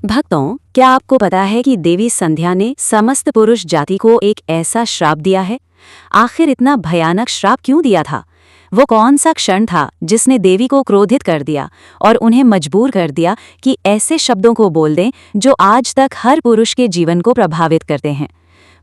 भक्तों, क्या आपको पता है कि देवी संध्या ने समस्त पुरुष जाति को एक ऐसा श्राप दिया है? आखिर इतना भयानक श्राप क्यों दिया था? वो कौन सा क्षण था जिसने देवी को क्रोधित कर दिया और उन्हें मजबूर कर दिया कि ऐसे शब्दों को बोल दें जो आज तक हर पुरुष के जीवन को प्रभावित करते हैं?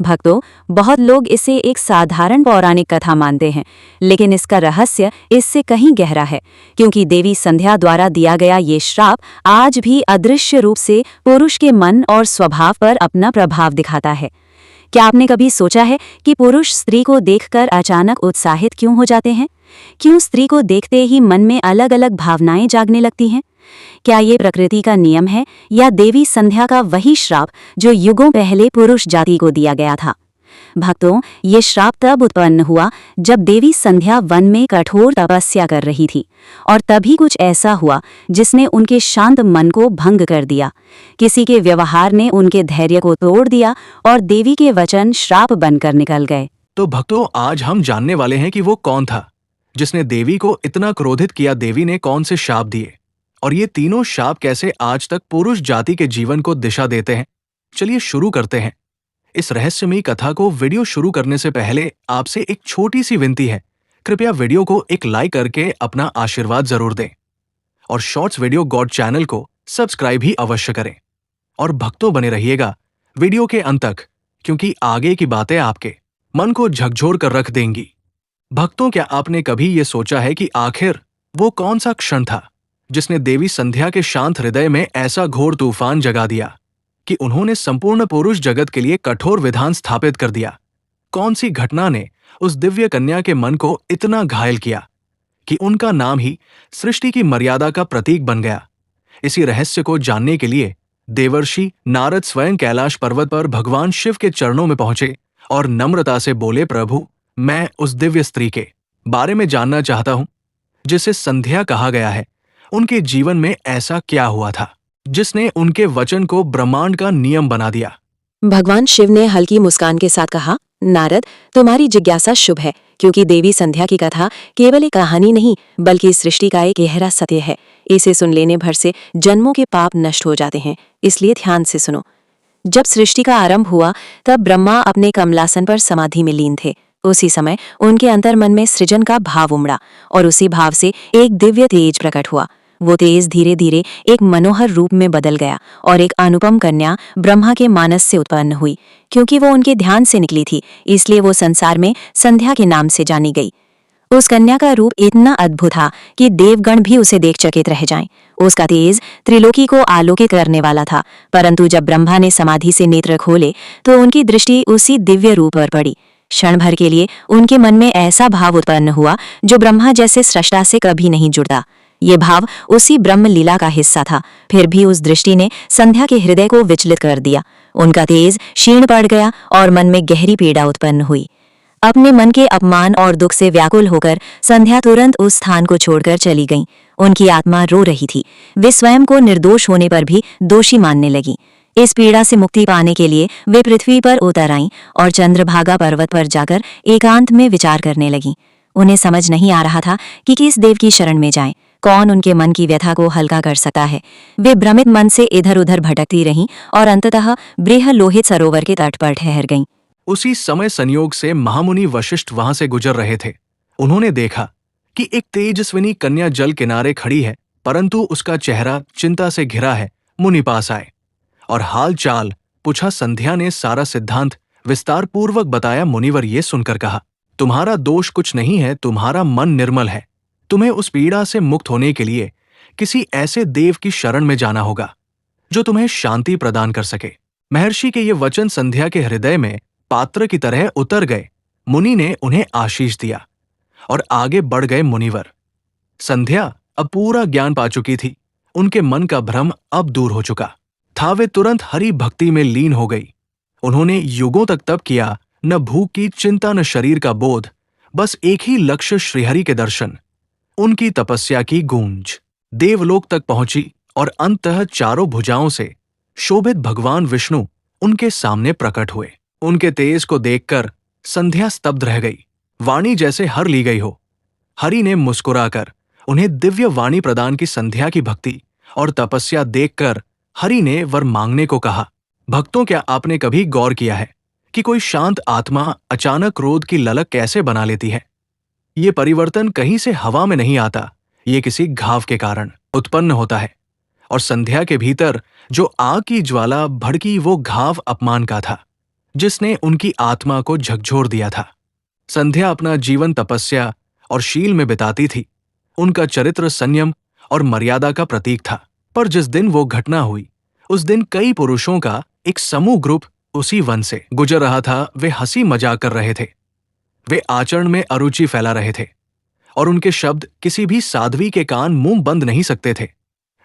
भक्तों, बहुत लोग इसे एक साधारण पौराणिक कथा मानते हैं, लेकिन इसका रहस्य इससे कहीं गहरा है, क्योंकि देवी संध्या द्वारा दिया गया ये श्राप आज भी अदृश्य रूप से पुरुष के मन और स्वभाव पर अपना प्रभाव दिखाता है। क्या आपने कभी सोचा है कि पुरुष स्त्री को देखकर अचानक उत्साहित क्यों हो जाते हैं? क्यों स्त्री को देखते ही मन में अलग अलग भावनाएं जागने लगती हैं? क्या ये प्रकृति का नियम है या देवी संध्या का वही श्राप जो युगों पहले पुरुष जाति को दिया गया था? भक्तों, ये श्राप तब उत्पन्न हुआ जब देवी संध्या वन में कठोर तपस्या कर रही थी, और तभी कुछ ऐसा हुआ जिसने उनके शांत मन को भंग कर दिया। किसी के व्यवहार ने उनके धैर्य को तोड़ दिया और देवी के वचन श्राप बनकर निकल गए। तो भक्तों, आज हम जानने वाले हैं कि वो कौन था जिसने देवी को इतना क्रोधित किया। देवी ने कौन से शाप दिए और ये तीनों शाप कैसे आज तक पुरुष जाति के जीवन को दिशा देते हैं। चलिए शुरू करते हैं। इस रहस्यमयी कथा को वीडियो शुरू करने से पहले आपसे एक छोटी सी विनती है, कृपया वीडियो को एक लाइक करके अपना आशीर्वाद जरूर दें और शॉर्ट्स वीडियो गॉड चैनल को सब्सक्राइब भी अवश्य करें। और भक्तों, बने रहिएगा वीडियो के अंत तक, क्योंकि आगे की बातें आपके मन को झकझोर कर रख देंगी। भक्तों, क्या आपने कभी ये सोचा है कि आखिर वो कौन सा क्षण था जिसने देवी संध्या के शांत हृदय में ऐसा घोर तूफान जगा दिया कि उन्होंने संपूर्ण पुरुष जगत के लिए कठोर विधान स्थापित कर दिया? कौन सी घटना ने उस दिव्य कन्या के मन को इतना घायल किया कि उनका नाम ही सृष्टि की मर्यादा का प्रतीक बन गया? इसी रहस्य को जानने के लिए देवर्षि नारद स्वयं कैलाश पर्वत पर भगवान शिव के चरणों में पहुंचे और नम्रता से बोले, प्रभु, मैं उस दिव्य स्त्री के बारे में जानना चाहता हूं जिसे संध्या कहा गया है। उनके जीवन में ऐसा क्या हुआ था जिसने उनके वचन को ब्रह्मांड का नियम बना दिया? भगवान शिव ने हल्की मुस्कान के साथ कहा, नारद, तुम्हारी जिज्ञासा शुभ है, क्योंकि देवी संध्या की कथा केवल एक कहानी नहीं बल्कि सृष्टि का एक गहरा सत्य है। इसे सुन लेने भर से जन्मों के पाप नष्ट हो जाते हैं, इसलिए ध्यान से सुनो। जब सृष्टि का आरंभ हुआ तब ब्रह्मा अपने कमलासन पर समाधि में लीन थे। उसी समय उनके अंतर्मन में सृजन का भाव उमड़ा और उसी भाव से एक दिव्य तेज प्रकट हुआ। वो तेज धीरे धीरे एक मनोहर रूप में बदल गया और एक अनुपम कन्या ब्रह्मा के मानस से उत्पन्न हुई। क्योंकि वो उनके ध्यान से निकली थी, इसलिए वो संसार में संध्या के नाम से जानी गई। उस कन्या का रूप इतना अद्भुत था कि देवगण भी उसे देख चकित रह जाएं। उसका तेज त्रिलोकी को आलोकित करने वाला था, परंतु जब ब्रह्मा ने समाधि से नेत्र खोले तो उनकी दृष्टि उसी दिव्य रूप पर पड़ी। क्षण भर के लिए उनके मन में ऐसा भाव उत्पन्न हुआ जो ब्रह्मा जैसे सृष्टा से कभी नहीं जुड़ता। ये भाव उसी ब्रह्म लीला का हिस्सा था। फिर भी उस दृष्टि ने संध्या के हृदय को विचलित कर दिया। उनका तेज क्षीण पड़ गया और मन में गहरी पीड़ा उत्पन्न हुई। अपने मन के अपमान और दुख से व्याकुल होकर संध्या तुरंत उस स्थान को छोड़कर चली गईं। उनकी आत्मा रो रही थी। वे स्वयं को निर्दोष होने पर भी दोषी मानने लगी। इस पीड़ा से मुक्ति पाने के लिए वे पृथ्वी पर उतर आईं और चंद्रभागा पर्वत पर जाकर एकांत में विचार करने लगीं। उन्हें समझ नहीं आ रहा था कि किस देव की शरण में जाएं, कौन उनके मन की व्यथा को हल्का कर सकता है। वे भ्रमित मन से इधर उधर भटकती रहीं और अंततः बृहलोहित सरोवर के तट पर ठहर गईं। उसी समय संयोग से महामुनि वशिष्ठ वहां से गुजर रहे थे। उन्होंने देखा कि एक तेजस्विनी कन्या जल किनारे खड़ी है, परंतु उसका चेहरा चिंता से घिरा है। मुनि पास आए और हाल चाल पूछा। संध्या ने सारा सिद्धांत विस्तार पूर्वक बताया। मुनिवर ये सुनकर कहा, तुम्हारा दोष कुछ नहीं है, तुम्हारा मन निर्मल है। तुम्हें उस पीड़ा से मुक्त होने के लिए किसी ऐसे देव की शरण में जाना होगा जो तुम्हें शांति प्रदान कर सके। महर्षि के ये वचन संध्या के हृदय में पात्र की तरह उतर गए। मुनि ने उन्हें आशीष दिया और आगे बढ़ गए। मुनिवर, संध्या अब पूरा ज्ञान पा चुकी थी। उनके मन का भ्रम अब दूर हो चुका था। वे तुरंत हरि भक्ति में लीन हो गई। उन्होंने युगों तक तप किया, न भूख की चिंता न शरीर का बोध, बस एक ही लक्ष्य, श्रीहरि के दर्शन। उनकी तपस्या की गूंज देवलोक तक पहुंची और अंततः चारों भुजाओं से शोभित भगवान विष्णु उनके सामने प्रकट हुए। उनके तेज को देखकर संध्या स्तब्ध रह गई, वाणी जैसे हर ली गई हो। हरि ने मुस्कुराकर उन्हें दिव्य वाणी प्रदान की। संध्या की भक्ति और तपस्या देखकर हरि ने वर मांगने को कहा। भक्तों, क्या आपने कभी गौर किया है कि कोई शांत आत्मा अचानक क्रोध की ललक कैसे बना लेती है? ये परिवर्तन कहीं से हवा में नहीं आता, ये किसी घाव के कारण उत्पन्न होता है। और संध्या के भीतर जो आग की ज्वाला भड़की, वो घाव अपमान का था, जिसने उनकी आत्मा को झकझोर दिया था। संध्या अपना जीवन तपस्या और शील में बिताती थी। उनका चरित्र संयम और मर्यादा का प्रतीक था। पर जिस दिन वो घटना हुई, उस दिन कई पुरुषों का एक समूह ग्रुप उसी वन से गुजर रहा था। वे हंसी मजाक कर रहे थे, वे आचरण में अरुचि फैला रहे थे, और उनके शब्द किसी भी साध्वी के कान मुंह बंद नहीं सकते थे।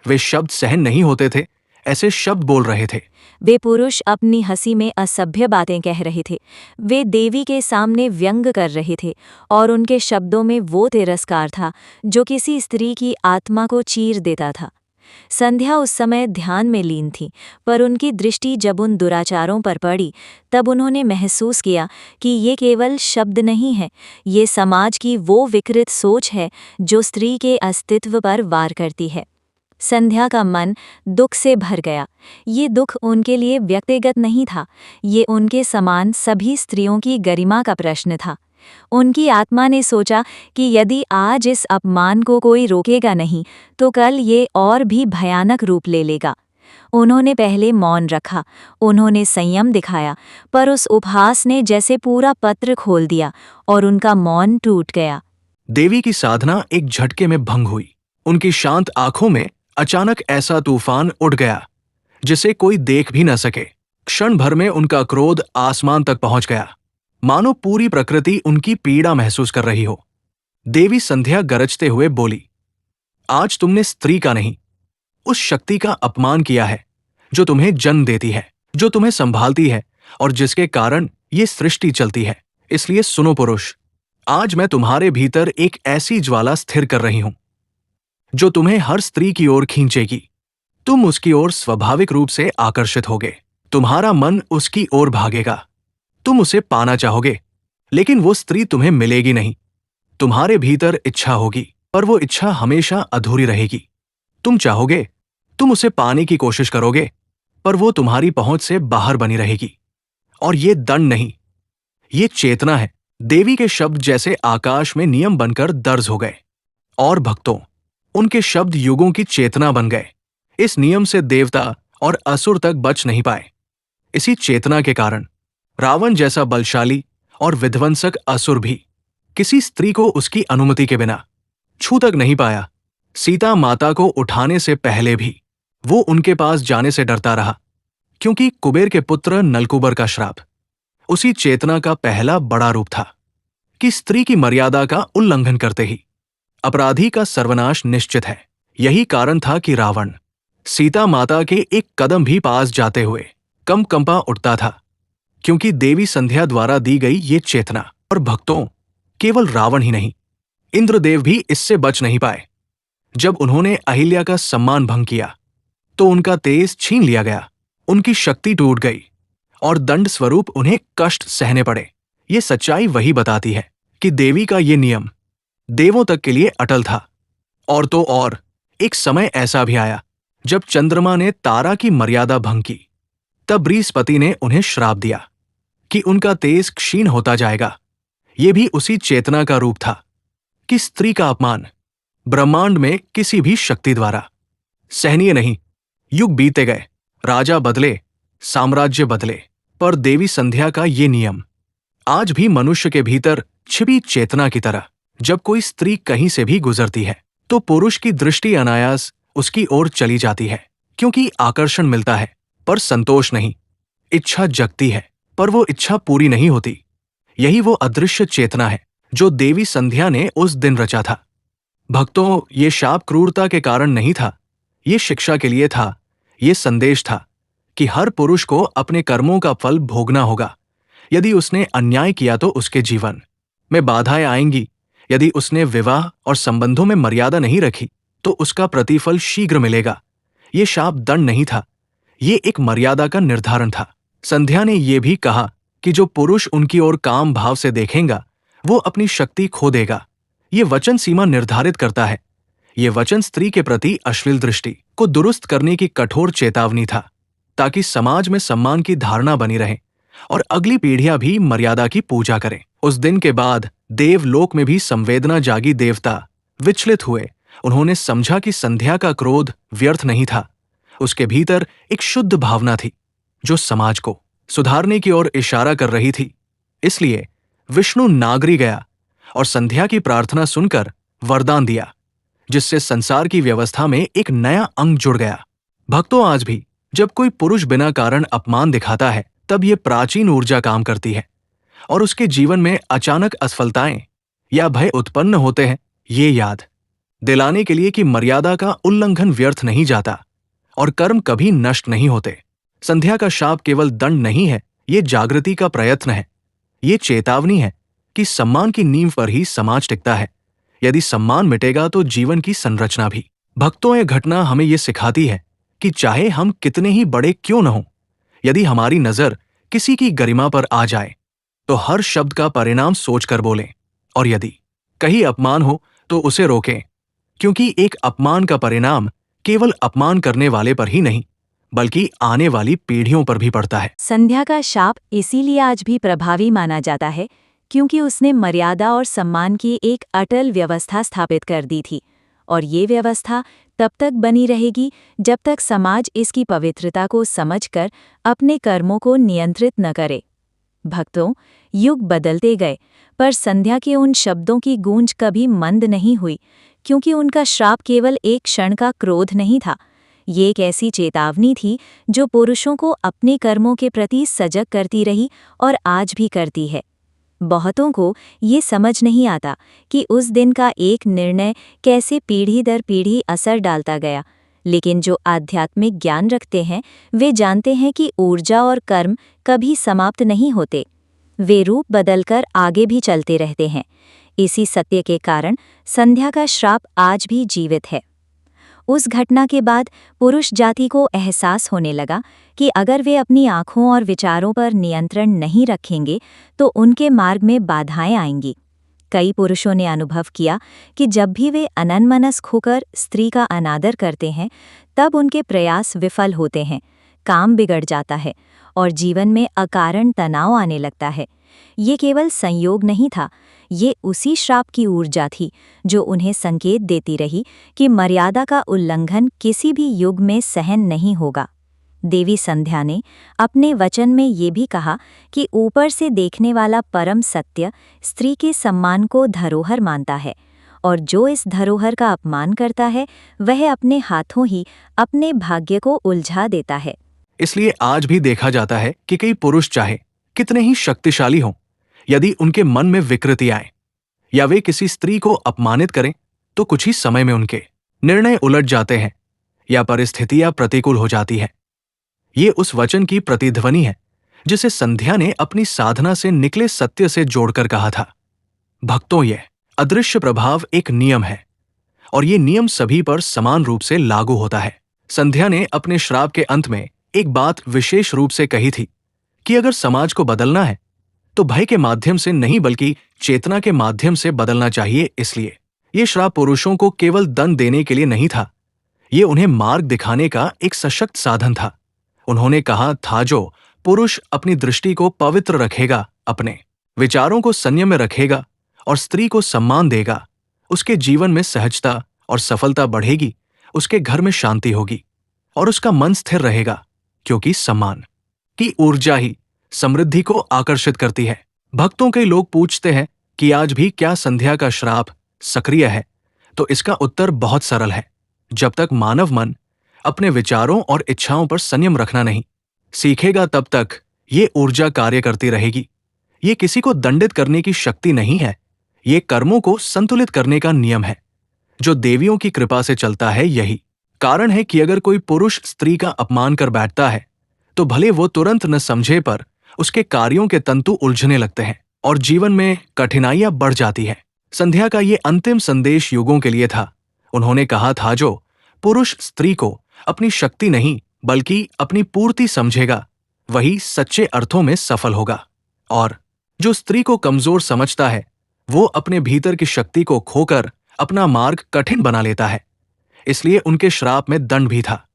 वे शब्द सहन नहीं होते थे, ऐसे शब्द बोल रहे थे। वे पुरुष अपनी हंसी में असभ्य बातें कह रहे थे। वे देवी के सामने व्यंग कर रहे थे, और उनके शब्दों में वो तिरस्कार था जो किसी स्त्री की आत्मा को चीर देता था। संध्या उस समय ध्यान में लीन थी, पर उनकी दृष्टि जब उन दुराचारों पर पड़ी, तब उन्होंने महसूस किया कि ये केवल शब्द नहीं है, ये समाज की वो विकृत सोच है जो स्त्री के अस्तित्व पर वार करती है। संध्या का मन दुख से भर गया। ये दुख उनके लिए व्यक्तिगत नहीं था, ये उनके समान सभी स्त्रियों की गरिमा का प्रश्न था। उनकी आत्मा ने सोचा कि यदि आज इस अपमान को कोई रोकेगा नहीं, तो कल ये और भी भयानक रूप ले लेगा। उन्होंने पहले मौन रखा, उन्होंने संयम दिखाया, पर उस उपहास ने जैसे पूरा पत्र खोल दिया और उनका मौन टूट गया। देवी की साधना एक झटके में भंग हुई। उनकी शांत आंखों में अचानक ऐसा तूफान उठ गया जिसे कोई देख भी न सके। क्षण भर में उनका क्रोध आसमान तक पहुंच गया, मानो पूरी प्रकृति उनकी पीड़ा महसूस कर रही हो। देवी संध्या गरजते हुए बोली, आज तुमने स्त्री का नहीं, उस शक्ति का अपमान किया है जो तुम्हें जन्म देती है, जो तुम्हें संभालती है और जिसके कारण ये सृष्टि चलती है। इसलिए सुनो पुरुष, आज मैं तुम्हारे भीतर एक ऐसी ज्वाला स्थिर कर रही हूं जो तुम्हें हर स्त्री की ओर खींचेगी। तुम उसकी ओर स्वाभाविक रूप से आकर्षित होगे, तुम्हारा मन उसकी ओर भागेगा। तुम उसे पाना चाहोगे, लेकिन वो स्त्री तुम्हें मिलेगी नहीं। तुम्हारे भीतर इच्छा होगी, पर वो इच्छा हमेशा अधूरी रहेगी। तुम चाहोगे, तुम उसे पाने की कोशिश करोगे, पर वो तुम्हारी पहुंच से बाहर बनी रहेगी। और ये दंड नहीं, ये चेतना है। देवी के शब्द जैसे आकाश में नियम बनकर दर्ज हो गए, और भक्तों, उनके शब्द युगों की चेतना बन गए। इस नियम से देवता और असुर तक बच नहीं पाए। इसी चेतना के कारण रावण जैसा बलशाली और विध्वंसक असुर भी किसी स्त्री को उसकी अनुमति के बिना छू तक नहीं पाया। सीता माता को उठाने से पहले भी वो उनके पास जाने से डरता रहा, क्योंकि कुबेर के पुत्र नलकुबर का श्राप उसी चेतना का पहला बड़ा रूप था कि स्त्री की मर्यादा का उल्लंघन करते ही अपराधी का सर्वनाश निश्चित है। यही कारण था कि रावण सीता माता के एक कदम भी पास जाते हुए कंपा उठता था, क्योंकि देवी संध्या द्वारा दी गई ये चेतना। और भक्तों, केवल रावण ही नहीं, इंद्रदेव भी इससे बच नहीं पाए। जब उन्होंने अहिल्या का सम्मान भंग किया तो उनका तेज छीन लिया गया, उनकी शक्ति टूट गई और दंड स्वरूप उन्हें कष्ट सहने पड़े। ये सच्चाई वही बताती है कि देवी का ये नियम देवों तक के लिए अटल था। और तो और एक समय ऐसा भी आया जब चंद्रमा ने तारा की मर्यादा भंग की। तब बृहस्पति ने उन्हें श्राप दिया कि उनका तेज क्षीण होता जाएगा। ये भी उसी चेतना का रूप था कि स्त्री का अपमान ब्रह्मांड में किसी भी शक्ति द्वारा सहनीय नहीं। युग बीते गए, राजा बदले, साम्राज्य बदले, पर देवी संध्या का ये नियम आज भी मनुष्य के भीतर छिपी चेतना की तरह। जब कोई स्त्री कहीं से भी गुजरती है तो पुरुष की दृष्टि अनायास उसकी ओर चली जाती है, क्योंकि आकर्षण मिलता है पर संतोष नहीं। इच्छा जगती है, पर वो इच्छा पूरी नहीं होती। यही वो अदृश्य चेतना है जो देवी संध्या ने उस दिन रचा था। भक्तों, ये शाप क्रूरता के कारण नहीं था, ये शिक्षा के लिए था। ये संदेश था कि हर पुरुष को अपने कर्मों का फल भोगना होगा। यदि उसने अन्याय किया तो उसके जीवन में बाधाएं आएंगी। यदि उसने विवाह और संबंधों में मर्यादा नहीं रखी तो उसका प्रतिफल शीघ्र मिलेगा। ये शाप दंड नहीं था, ये एक मर्यादा का निर्धारण था। संध्या ने यह भी कहा कि जो पुरुष उनकी ओर काम भाव से देखेगा वो अपनी शक्ति खो देगा। ये वचन सीमा निर्धारित करता है ये वचन स्त्री के प्रति अश्लील दृष्टि को दुरुस्त करने की कठोर चेतावनी था, ताकि समाज में सम्मान की धारणा बनी रहे और अगली पीढ़ियां भी मर्यादा की पूजा करें। उस दिन के बाद देवलोक में भी संवेदना जागी। देवता विचलित हुए। उन्होंने समझा कि संध्या का क्रोध व्यर्थ नहीं था। उसके भीतर एक शुद्ध भावना थी जो समाज को सुधारने की ओर इशारा कर रही थी। इसलिए विष्णु नागरी गया और संध्या की प्रार्थना सुनकर वरदान दिया, जिससे संसार की व्यवस्था में एक नया अंग जुड़ गया। भक्तों, आज भी जब कोई पुरुष बिना कारण अपमान दिखाता है, तब ये प्राचीन ऊर्जा काम करती है और उसके जीवन में अचानक असफलताएं या भय उत्पन्न होते हैं। ये याद दिलाने के लिए कि मर्यादा का उल्लंघन व्यर्थ नहीं जाता और कर्म कभी नष्ट नहीं होते। संध्या का शाप केवल दंड नहीं है, ये जागृति का प्रयत्न है। ये चेतावनी है कि सम्मान की नींव पर ही समाज टिकता है। यदि सम्मान मिटेगा तो जीवन की संरचना भी। भक्तों, यह घटना हमें ये सिखाती है कि चाहे हम कितने ही बड़े क्यों न हों, यदि हमारी नजर किसी की गरिमा पर आ जाए तो हर शब्द का परिणाम सोचकर बोलें, और यदि कहीं अपमान हो तो उसे रोकें, क्योंकि एक अपमान का परिणाम केवल अपमान करने वाले पर ही नहीं बल्कि आने वाली पीढ़ियों पर भी पड़ता है। संध्या का शाप इसीलिए आज भी प्रभावी माना जाता है क्योंकि उसने मर्यादा और सम्मान की एक अटल व्यवस्था स्थापित कर दी थी, और ये व्यवस्था तब तक बनी रहेगी जब तक समाज इसकी पवित्रता को समझकर अपने कर्मों को नियंत्रित न करे। भक्तों, युग बदलते गए, पर संध्या के उन शब्दों की गूंज कभी मंद नहीं हुई, क्योंकि उनका श्राप केवल एक क्षण का क्रोध नहीं था। ये एक ऐसी चेतावनी थी जो पुरुषों को अपने कर्मों के प्रति सजग करती रही और आज भी करती है। बहुतों को ये समझ नहीं आता कि उस दिन का एक निर्णय कैसे पीढ़ी दर पीढ़ी असर डालता गया, लेकिन जो आध्यात्मिक ज्ञान रखते हैं वे जानते हैं कि ऊर्जा और कर्म कभी समाप्त नहीं होते, वे रूप बदलकर आगे भी चलते रहते हैं। इसी सत्य के कारण संध्या का श्राप आज भी जीवित है। उस घटना के बाद पुरुष जाति को एहसास होने लगा कि अगर वे अपनी आँखों और विचारों पर नियंत्रण नहीं रखेंगे तो उनके मार्ग में बाधाएं आएंगी। कई पुरुषों ने अनुभव किया कि जब भी वे अनमनस्क होकर स्त्री का अनादर करते हैं, तब उनके प्रयास विफल होते हैं, काम बिगड़ जाता है और जीवन में अकारण तनाव आने लगता है। ये केवल संयोग नहीं था, ये उसी श्राप की ऊर्जा थी जो उन्हें संकेत देती रही कि मर्यादा का उल्लंघन किसी भी युग में सहन नहीं होगा। देवी संध्या ने अपने वचन में ये भी कहा कि ऊपर से देखने वाला परम सत्य स्त्री के सम्मान को धरोहर मानता है, और जो इस धरोहर का अपमान करता है वह अपने हाथों ही अपने भाग्य को उलझा देता है। इसलिए आज भी देखा जाता है कि कई पुरुष चाहे कितने ही शक्तिशाली हों, यदि उनके मन में विकृति आए या वे किसी स्त्री को अपमानित करें तो कुछ ही समय में उनके निर्णय उलट जाते हैं या परिस्थितियां प्रतिकूल हो जाती हैं। ये उस वचन की प्रतिध्वनि है जिसे संध्या ने अपनी साधना से निकले सत्य से जोड़कर कहा था। भक्तों, यह अदृश्य प्रभाव एक नियम है और ये नियम सभी पर समान रूप से लागू होता है। संध्या ने अपने श्राप के अंत में एक बात विशेष रूप से कही थी कि अगर समाज को बदलना है तो भय के माध्यम से नहीं बल्कि चेतना के माध्यम से बदलना चाहिए। इसलिए ये श्राप पुरुषों को केवल दंड देने के लिए नहीं था, ये उन्हें मार्ग दिखाने का एक सशक्त साधन था। उन्होंने कहा था, जो पुरुष अपनी दृष्टि को पवित्र रखेगा, अपने विचारों को संयम में रखेगा और स्त्री को सम्मान देगा, उसके जीवन में सहजता और सफलता बढ़ेगी, उसके घर में शांति होगी और उसका मन स्थिर रहेगा, क्योंकि सम्मान की ऊर्जा ही समृद्धि को आकर्षित करती है। भक्तों के लोग पूछते हैं कि आज भी क्या संध्या का श्राप सक्रिय है, तो इसका उत्तर बहुत सरल है। जब तक मानव मन अपने विचारों और इच्छाओं पर संयम रखना नहीं सीखेगा, तब तक ये ऊर्जा कार्य करती रहेगी। ये किसी को दंडित करने की शक्ति नहीं है, ये कर्मों को संतुलित करने का नियम है जो देवियों की कृपा से चलता है। यही कारण है कि अगर कोई पुरुष स्त्री का अपमान कर बैठता है तो भले वो तुरंत न समझे, पर उसके कार्यों के तंतु उलझने लगते हैं और जीवन में कठिनाइयां बढ़ जाती है। संध्या का ये अंतिम संदेश युगों के लिए था। उन्होंने कहा था, जो पुरुष स्त्री को अपनी शक्ति नहीं बल्कि अपनी पूर्ति समझेगा वही सच्चे अर्थों में सफल होगा, और जो स्त्री को कमजोर समझता है वो अपने भीतर की शक्ति को खोकर अपना मार्ग कठिन बना लेता है। इसलिए उनके श्राप में दंड भी था,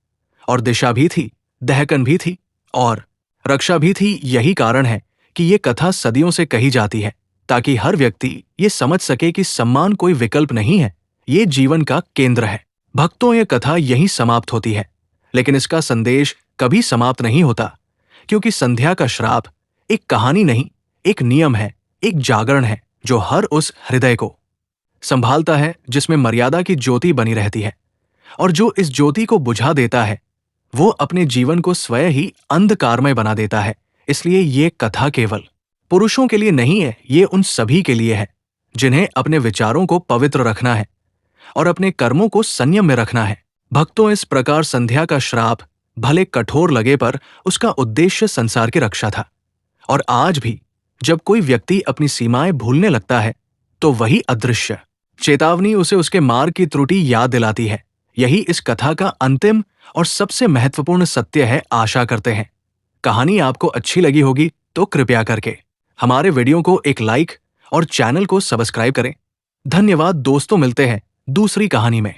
और दिशा भी थी, दहकन भी थी, और रक्षा भी थी। यही कारण है कि ये कथा सदियों से कही जाती है, ताकि हर व्यक्ति ये समझ सके कि सम्मान कोई विकल्प नहीं है, ये जीवन का केंद्र है। भक्तों, ये कथा यहीं समाप्त होती है, लेकिन इसका संदेश कभी समाप्त नहीं होता, क्योंकि संध्या का श्राप एक कहानी नहीं, एक नियम है, एक जागरण है जो हर उस हृदय को संभालता है जिसमें मर्यादा की ज्योति बनी रहती है, और जो इस ज्योति को बुझा देता है वो अपने जीवन को स्वयं ही अंधकारमय बना देता है। इसलिए ये कथा केवल पुरुषों के लिए नहीं है, ये उन सभी के लिए है जिन्हें अपने विचारों को पवित्र रखना है और अपने कर्मों को संयम में रखना है। भक्तों, इस प्रकार संध्या का श्राप भले कठोर लगे पर उसका उद्देश्य संसार की रक्षा था, और आज भी जब कोई व्यक्ति अपनी सीमाएं भूलने लगता है तो वही अदृश्य चेतावनी उसे उसके मार्ग की त्रुटि याद दिलाती है। यही इस कथा का अंतिम और सबसे महत्वपूर्ण सत्य है। आशा करते हैं कहानी आपको अच्छी लगी होगी, तो कृपया करके हमारे वीडियो को एक लाइक और चैनल को सब्सक्राइब करें। धन्यवाद दोस्तों, मिलते हैं दूसरी कहानी में।